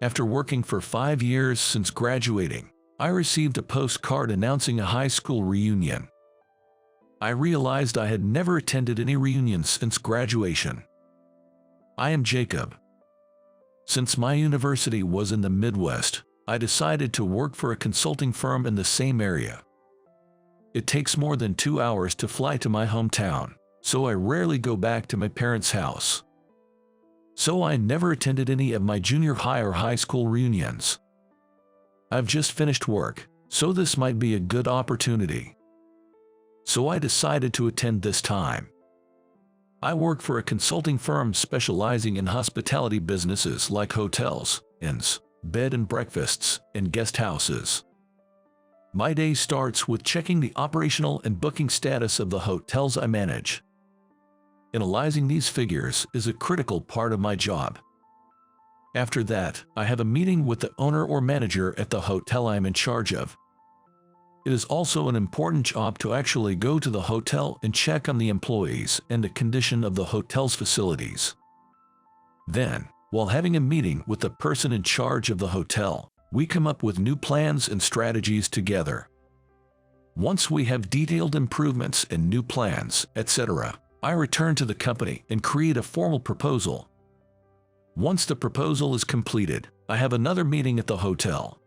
After working for 5 years since graduating, I received a postcard announcing a high school reunion. I realized I had never attended any reunions since graduation. I am Jacob. Since my university was in the Midwest, I decided to work for a consulting firm in the same area. It takes more than 2 hours to fly to my hometown, so I rarely go back to my parents' house. So I never attended any of my junior high or high school reunions. I've just finished work, so this might be a good opportunity. So I decided to attend this time. I work for a consulting firm specializing in hospitality businesses like hotels, inns, bed and breakfasts, and guest houses. My day starts with checking the operational and booking status of the hotels I manage. Analyzing these figures is a critical part of my job. After that, I have a meeting with the owner or manager at the hotel I am in charge of. It is also an important job to actually go to the hotel and check on the employees and the condition of the hotel's facilities. Then, while having a meeting with the person in charge of the hotel, we come up with new plans and strategies together. Once we have detailed improvements and new plans, etc., I return to the company and create a formal proposal. Once the proposal is completed, I have another meeting at the hotel.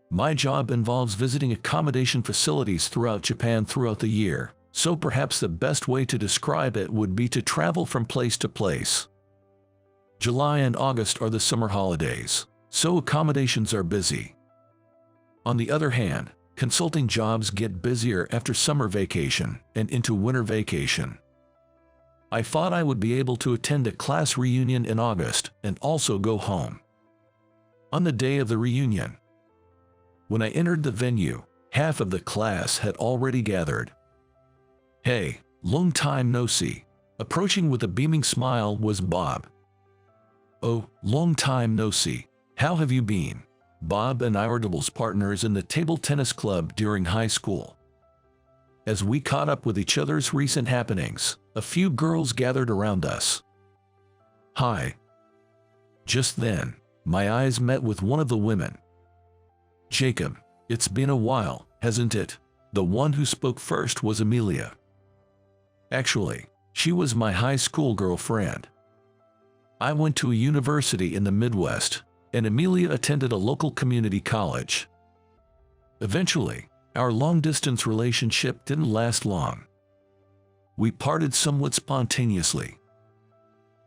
My job involves visiting accommodation facilities throughout Japan throughout the year, so perhaps the best way to describe it would be to travel from place to place. July and August are the summer holidays, so accommodations are busy. On the other hand, consulting jobs get busier after summer vacation and into winter vacation. I thought I would be able to attend a class reunion in August and also go home. On the day of the reunion, when I entered the venue, half of the class had already gathered. "Hey, long time no see." Approaching with a beaming smile was Bob. "Oh, long time no see. How have you been?" Bob and I were doubles partners in the table tennis club during high school. As we caught up with each other's recent happenings, a few girls gathered around us. "Hi." Just then, my eyes met with one of the women. "Jacob, it's been a while, hasn't it?" The one who spoke first was Amelia. Actually, she was my high school girlfriend. I went to a university in the Midwest, and Amelia attended a local community college. Eventually, our long-distance relationship didn't last long. We parted somewhat spontaneously.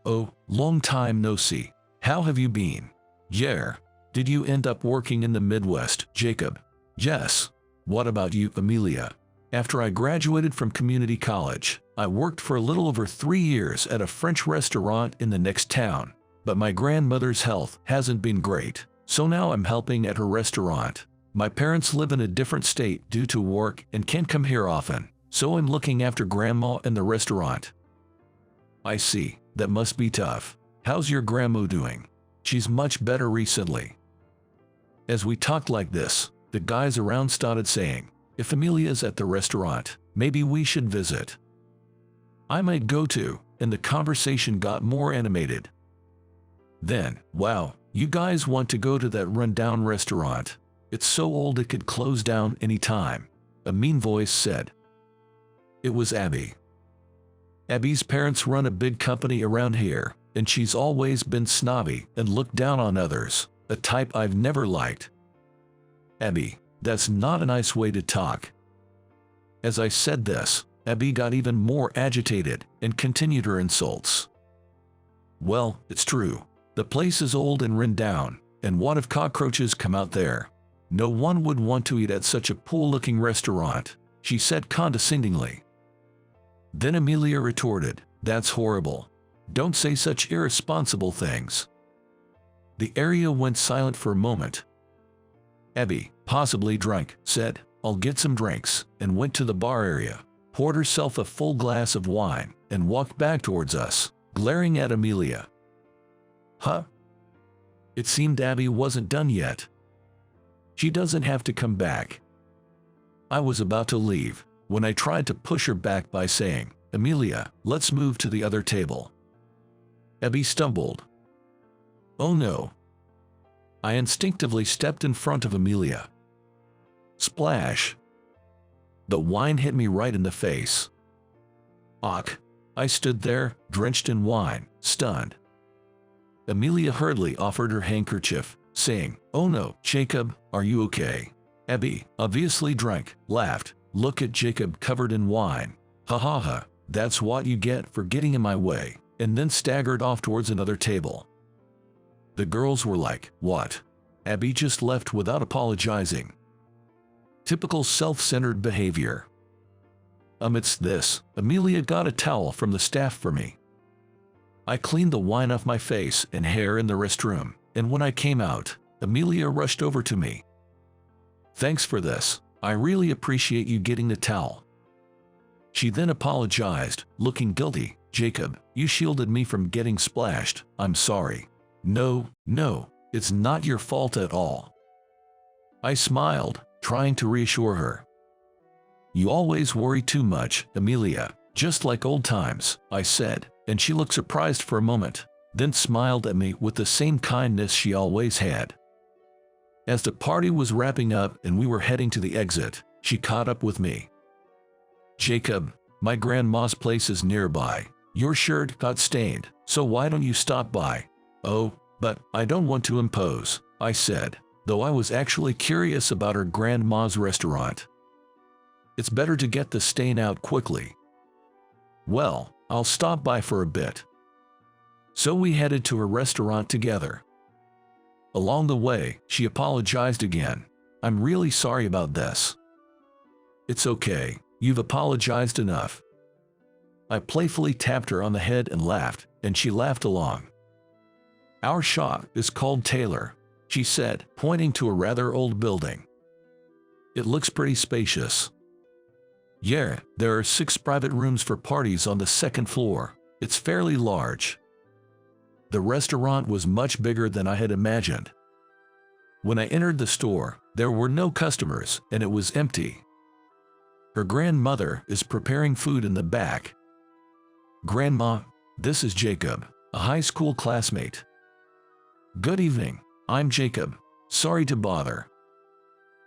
"Oh, long time no see. How have you been?" "Yeah. Did you end up working in the Midwest, Jacob?" "Yes." "What about you, Amelia?" "After I graduated from community college, I worked for a little over 3 years at a French restaurant in the next town, but my grandmother's health hasn't been great, so now I'm helping at her restaurant. My parents live in a different state due to work and can't come here often, so I'm looking after Grandma and the restaurant." "I see. That must be tough. How's your grandma doing?" "She's much better recently." As we talked like this, the guys around started saying, "If Amelia's at the restaurant, maybe we should visit. I might go too," and the conversation got more animated. Then, "Wow, you guys want to go to that rundown restaurant? It's so old it could close down any time," a mean voice said. It was Abby. Abby's parents run a big company around here, and she's always been snobby and looked down on others, a type I've never liked. "Abby, that's not a nice way to talk." As I said this, Abby got even more agitated and continued her insults. "Well, it's true. The place is old and run down, and what if cockroaches come out there? No one would want to eat at such a poor-looking restaurant," she said condescendingly. Then Amelia retorted, "That's horrible. Don't say such irresponsible things." The area went silent for a moment. Abby, possibly drunk, said, "I'll get some drinks," and went to the bar area, poured herself a full glass of wine, and walked back towards us, glaring at Amelia. "Huh?" It seemed Abby wasn't done yet. "She doesn't have to come back." I was about to leave, when I tried to push her back by saying, "Amelia, let's move to the other table." Abby stumbled. "Oh no." I instinctively stepped in front of Amelia. Splash! The wine hit me right in the face. Ach! I stood there, drenched in wine, stunned. Amelia hurriedly offered her handkerchief, saying, "Oh no, Jacob, are you okay?" Abby, obviously drunk, laughed. "Look at Jacob covered in wine. Ha ha ha, that's what you get for getting in my way," and then staggered off towards another table. The girls were like, "What?" Abby just left without apologizing. Typical self-centered behavior. Amidst this, Amelia got a towel from the staff for me. I cleaned the wine off my face and hair in the restroom, and when I came out, Amelia rushed over to me. "Thanks for this. I really appreciate you getting the towel." She then apologized, looking guilty. "Jacob, you shielded me from getting splashed. I'm sorry." No, it's not your fault at all." I smiled, trying to reassure her. "You always worry too much, Amelia, just like old times," I said, and she looked surprised for a moment, then smiled at me with the same kindness she always had. As the party was wrapping up and we were heading to the exit, she caught up with me. "Jacob, my grandma's place is nearby. Your shirt got stained, so why don't you stop by?" "Oh, but I don't want to impose," I said, though I was actually curious about her grandma's restaurant. "It's better to get the stain out quickly." "Well, I'll stop by for a bit." So we headed to her restaurant together. Along the way, she apologized again. "I'm really sorry about this." "It's okay, you've apologized enough." I playfully tapped her on the head and laughed, and she laughed along. "Our shop is called Taylor," she said, pointing to a rather old building. "It looks pretty spacious." "Yeah, there are 6 private rooms for parties on the 2nd floor. It's fairly large." The restaurant was much bigger than I had imagined. When I entered the store, there were no customers and it was empty. Her grandmother is preparing food in the back. "Grandma, this is Jacob, a high school classmate." "Good evening, I'm Jacob. Sorry to bother."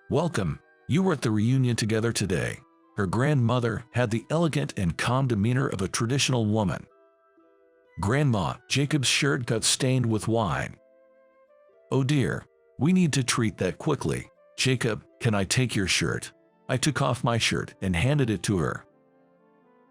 "Welcome, you were at the reunion together today." Her grandmother had the elegant and calm demeanor of a traditional woman. "Grandma, Jacob's shirt got stained with wine." "Oh dear, we need to treat that quickly. Jacob, can I take your shirt?" I took off my shirt and handed it to her.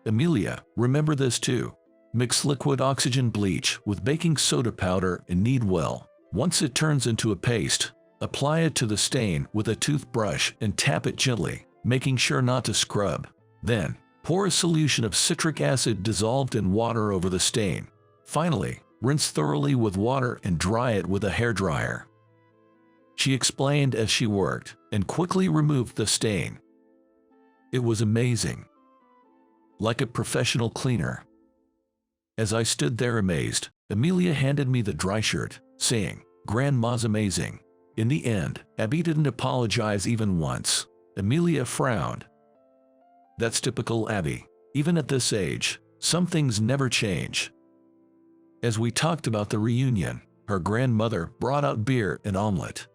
"Amelia, remember this too. Mix liquid oxygen bleach with baking soda powder and knead well. Once it turns into a paste, apply it to the stain with a toothbrush and tap it gently, making sure not to scrub. Then, pour a solution of citric acid dissolved in water over the stain. Finally, rinse thoroughly with water and dry it with a hairdryer." She explained as she worked, and quickly removed the stain. It was amazing. Like a professional cleaner. As I stood there amazed, Amelia handed me the dry shirt, saying, "Grandma's amazing." In the end, Abby didn't apologize even once. Amelia frowned. That's typical Abby. Even at this age, some things never change. As we talked about the reunion, her grandmother brought out beer and omelet.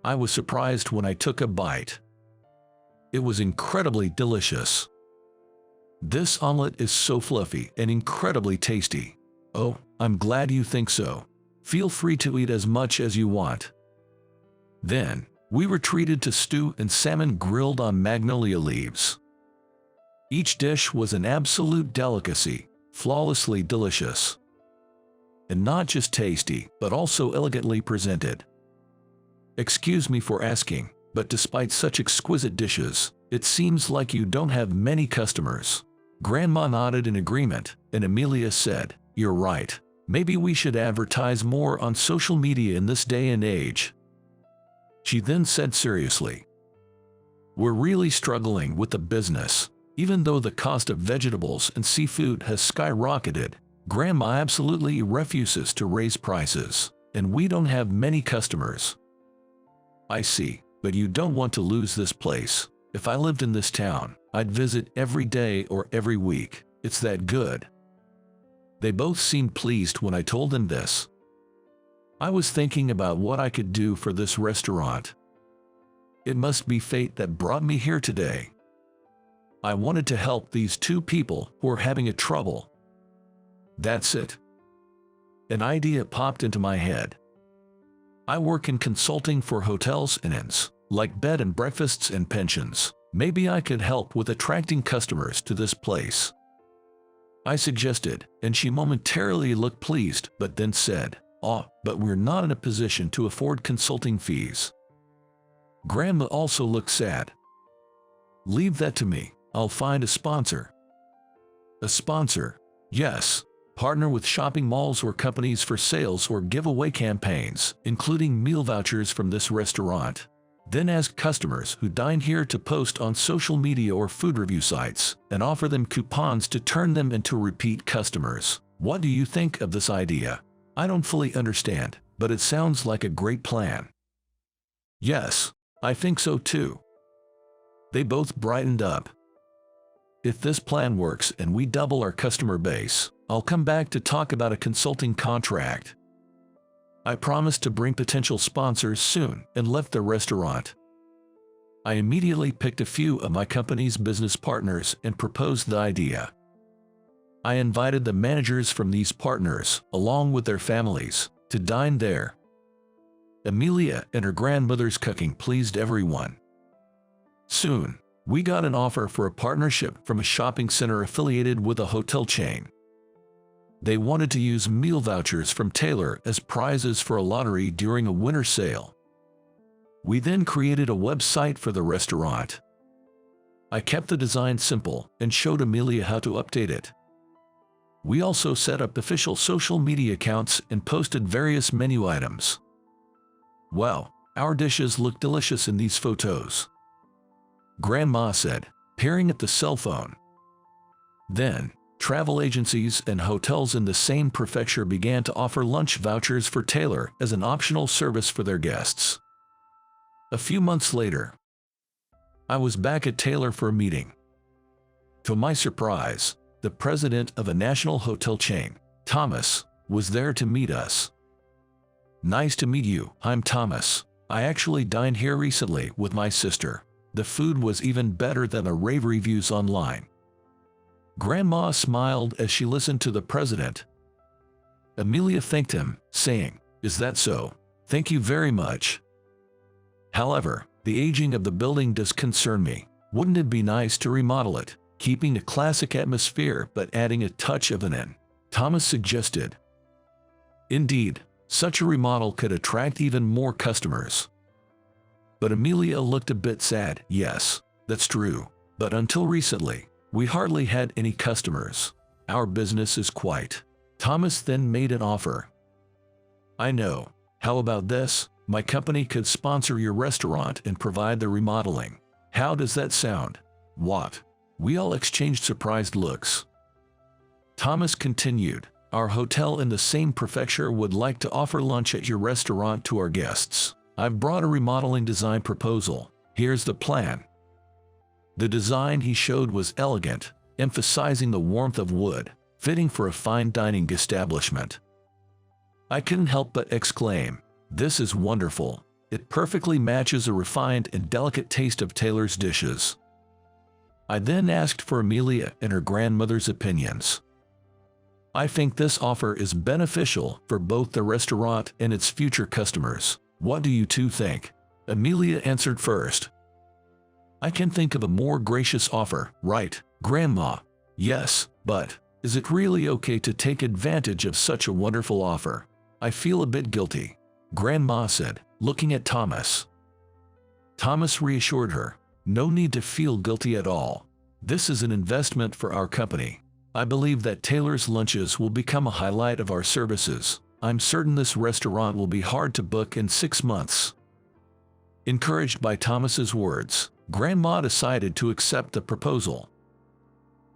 I was surprised when I took a bite. It was incredibly delicious. This omelet is so fluffy and incredibly tasty. "Oh, I'm glad you think so. Feel free to eat as much as you want." Then, we were treated to stew and salmon grilled on magnolia leaves. Each dish was an absolute delicacy, flawlessly delicious. And not just tasty, but also elegantly presented. Excuse me for asking, but despite such exquisite dishes, it seems like you don't have many customers. Grandma nodded in agreement, and Amelia said, "You're right. Maybe we should advertise more on social media in this day and age." She then said seriously, "We're really struggling with the business. Even though the cost of vegetables and seafood has skyrocketed, Grandma absolutely refuses to raise prices, and we don't have many customers." "I see, but you don't want to lose this place. If I lived in this town, I'd visit every day or every week. It's that good." They both seemed pleased when I told them this. I was thinking about what I could do for this restaurant. It must be fate that brought me here today. I wanted to help these two people who are having a trouble. That's it. An idea popped into my head. I work in consulting for hotels and inns, like bed and breakfasts and pensions. Maybe I could help with attracting customers to this place. I suggested, and she momentarily looked pleased, but then said, "Oh, but we're not in a position to afford consulting fees." Grandma also looked sad. "Leave that to me. I'll find a sponsor." A sponsor? Yes. Partner with shopping malls or companies for sales or giveaway campaigns, including meal vouchers from this restaurant. Then ask customers who dine here to post on social media or food review sites, and offer them coupons to turn them into repeat customers. What do you think of this idea? I don't fully understand, but it sounds like a great plan. Yes, I think so too. They both brightened up. If this plan works and we double our customer base, I'll come back to talk about a consulting contract. I promised to bring potential sponsors soon and left the restaurant. I immediately picked a few of my company's business partners and proposed the idea. I invited the managers from these partners, along with their families, to dine there. Amelia and her grandmother's cooking pleased everyone. Soon, we got an offer for a partnership from a shopping center affiliated with a hotel chain. They wanted to use meal vouchers from Taylor as prizes for a lottery during a winter sale. We then created a website for the restaurant. I kept the design simple and showed Amelia how to update it. We also set up official social media accounts and posted various menu items. Wow, our dishes look delicious in these photos, Grandma said, peering at the cell phone. Then, travel agencies and hotels in the same prefecture began to offer lunch vouchers for Taylor as an optional service for their guests. A few months later, I was back at Taylor for a meeting. To my surprise, the president of a national hotel chain, Thomas, was there to meet us. "Nice to meet you, I'm Thomas. I actually dined here recently with my sister. The food was even better than the rave reviews online." Grandma smiled as she listened to the president. Amelia thanked him, saying, "Is that so? Thank you very much. However, the aging of the building does concern me. Wouldn't it be nice to remodel it, keeping a classic atmosphere but adding a touch of an in?" Thomas suggested. Indeed, such a remodel could attract even more customers. But Amelia looked a bit sad. "Yes, that's true. But until recently, we hardly had any customers. Our business is quite." Thomas then made an offer. "I know. How about this? My company could sponsor your restaurant and provide the remodeling. How does that sound?" "What?" We all exchanged surprised looks. Thomas continued, "Our hotel in the same prefecture would like to offer lunch at your restaurant to our guests. I've brought a remodeling design proposal. Here's the plan." The design he showed was elegant, emphasizing the warmth of wood, fitting for a fine dining establishment. I couldn't help but exclaim, "This is wonderful. It perfectly matches a refined and delicate taste of Taylor's dishes." I then asked for Amelia and her grandmother's opinions. "I think this offer is beneficial for both the restaurant and its future customers. What do you two think?" Amelia answered first. "I can think of a more gracious offer, right, Grandma?" "Yes, but is it really okay to take advantage of such a wonderful offer? I feel a bit guilty," Grandma said, looking at Thomas. Thomas reassured her, "No need to feel guilty at all. This is an investment for our company. I believe that Taylor's lunches will become a highlight of our services. I'm certain this restaurant will be hard to book in 6 months." Encouraged by Thomas's words, Grandma decided to accept the proposal.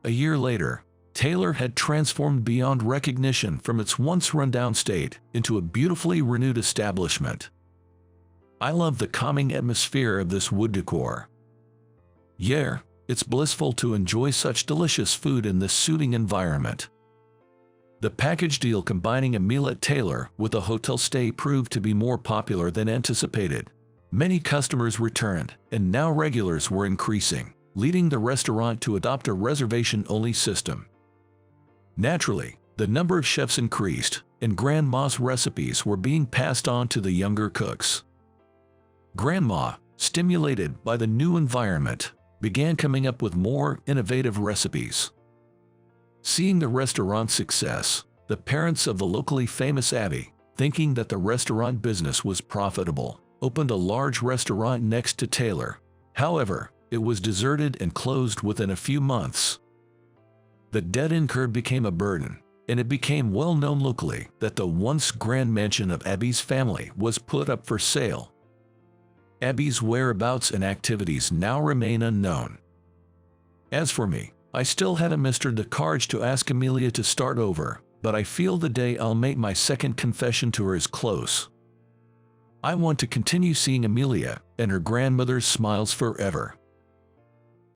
A year later, Taylor had transformed beyond recognition from its once rundown state into a beautifully renewed establishment. I love the calming atmosphere of this wood decor. Yeah, it's blissful to enjoy such delicious food in this soothing environment. The package deal combining a meal at Taylor with a hotel stay proved to be more popular than anticipated. Many customers returned, and now regulars were increasing, leading the restaurant to adopt a reservation-only system. Naturally, the number of chefs increased, and Grandma's recipes were being passed on to the younger cooks. Grandma, stimulated by the new environment, began coming up with more innovative recipes. Seeing the restaurant's success, the parents of the locally famous Abby, thinking that the restaurant business was profitable, opened a large restaurant next to Taylor. However, it was deserted and closed within a few months. The debt incurred became a burden, and it became well known locally that the once grand mansion of Abby's family was put up for sale. Abby's whereabouts and activities now remain unknown. As for me, I still hadn't mustered the courage to ask Amelia to start over, but I feel the day I'll make my second confession to her is close. I want to continue seeing Amelia and her grandmother's smiles forever.